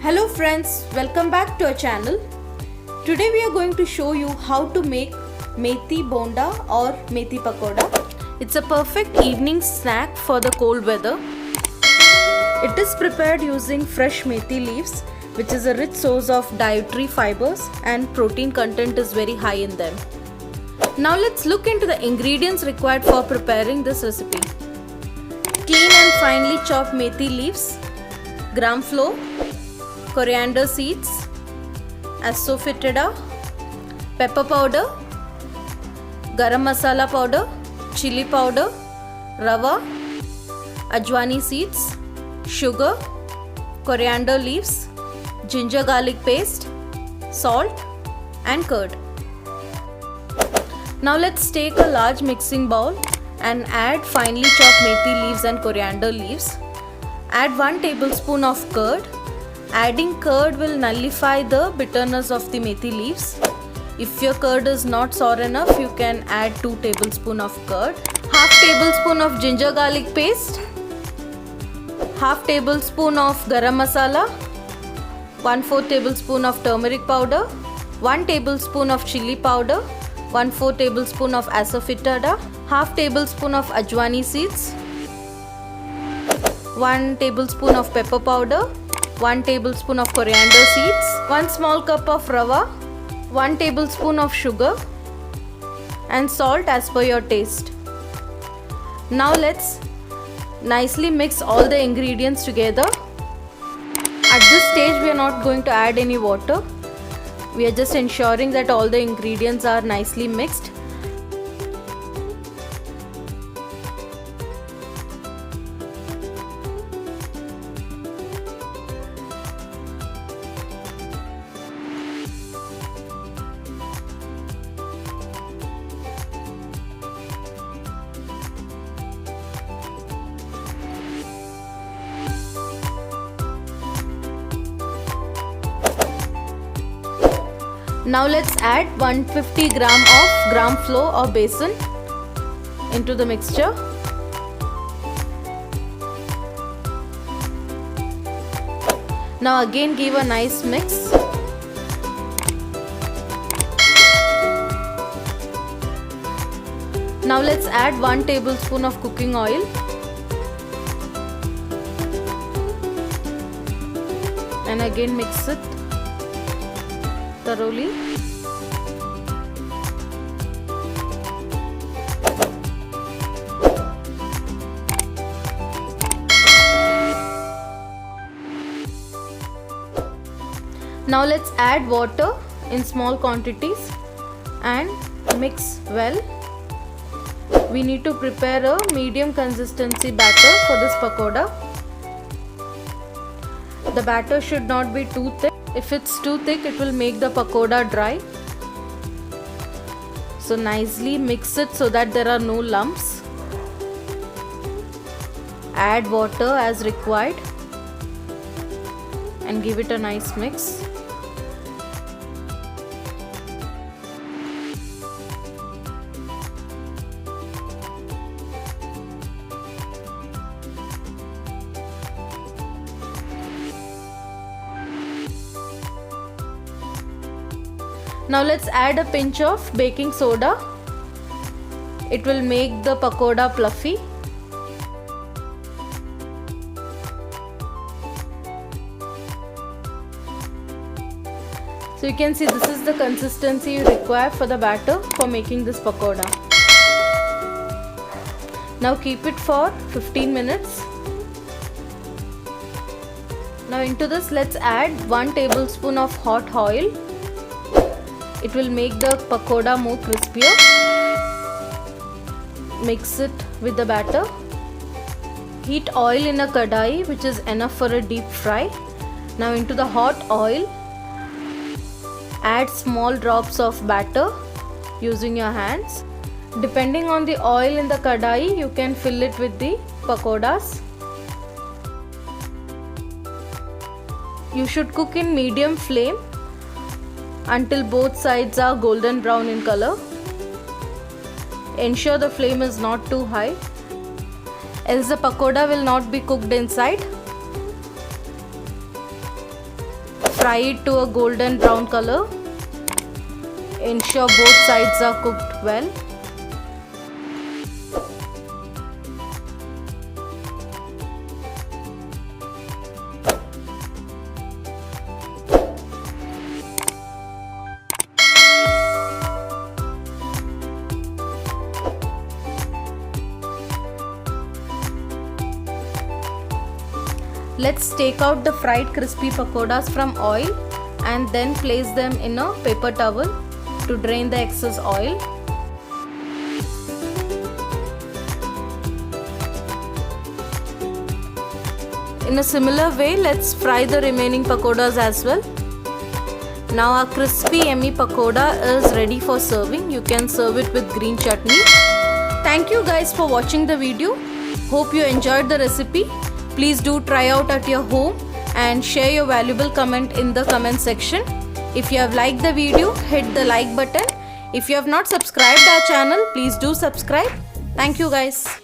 Hello friends, welcome back to our channel. Today we are going to show you how to make methi bonda or methi pakoda. It's a perfect evening snack for the cold weather. It is prepared using fresh methi leaves, which is a rich source of dietary fibers and protein content is very high in them. Now let's look into the ingredients required for preparing this recipe. Clean and finely chopped methi leaves, gram flour, coriander seeds, asafoetida, pepper powder, garam masala powder, chili powder, rava, ajwani seeds, sugar, coriander leaves, ginger garlic paste, salt and curd. Now let's take a large mixing bowl and add finely chopped methi leaves and coriander leaves. Add 1 tablespoon of curd. Adding curd will nullify the bitterness of the methi leaves. If your curd is not sour enough, you can add 2 tablespoons of curd. Half tablespoon of ginger garlic paste. Half tablespoon of garam masala. 1/4 tablespoon of turmeric powder. 1 tablespoon of chili powder. 1/4 tablespoon of asafoetida. Half tablespoon of ajwani seeds. 1 tablespoon of pepper powder. 1 tablespoon of coriander seeds, 1 small cup of rava, 1 tablespoon of sugar and salt as per your taste. Now let's nicely mix all the ingredients together. At this stage we are not going to add any water. We are just ensuring that all the ingredients are nicely mixed. Now let's add 150 gram of gram flour or besan into the mixture. Now again give a nice mix. Now let's add 1 tablespoon of cooking oil. And again mix it thoroughly. Now let's add water in small quantities and mix well. We need to prepare a medium consistency batter for this pakoda. The batter should not be too thick. If it's too thick, it will make the pakoda dry. So nicely mix it so that there are no lumps. Add water as required and give it a nice mix. Now let's add a pinch of baking soda. It will make the pakoda fluffy. So you can see this is the consistency you require for the batter for making this pakoda. Now keep it for 15 minutes. Now into this let's add 1 tablespoon of hot oil. It will make the pakoda more crispier. Mix it with the batter. Heat oil in a kadai which is enough for a deep fry. Now into the hot oil, add small drops of batter using your hands. Depending on the oil in the kadai, you can fill it with the pakodas. You should cook in medium flame until both sides are golden brown in color. Ensure the flame is not too high, else the pakoda will not be cooked inside. fry it to a golden brown color. Ensure both sides are cooked well. Let's take out the fried crispy pakodas from oil and then place them in a paper towel to drain the excess oil. In a similar way, let's fry the remaining pakodas as well. Now our crispy yummy pakoda is ready for serving. You can serve it with green chutney. Thank you guys for watching the video. Hope you enjoyed the recipe. Please do try out at your home and share your valuable comment in the comment section. If you have liked the video, hit the like button. If you have not subscribed our channel, please do subscribe. Thank you guys.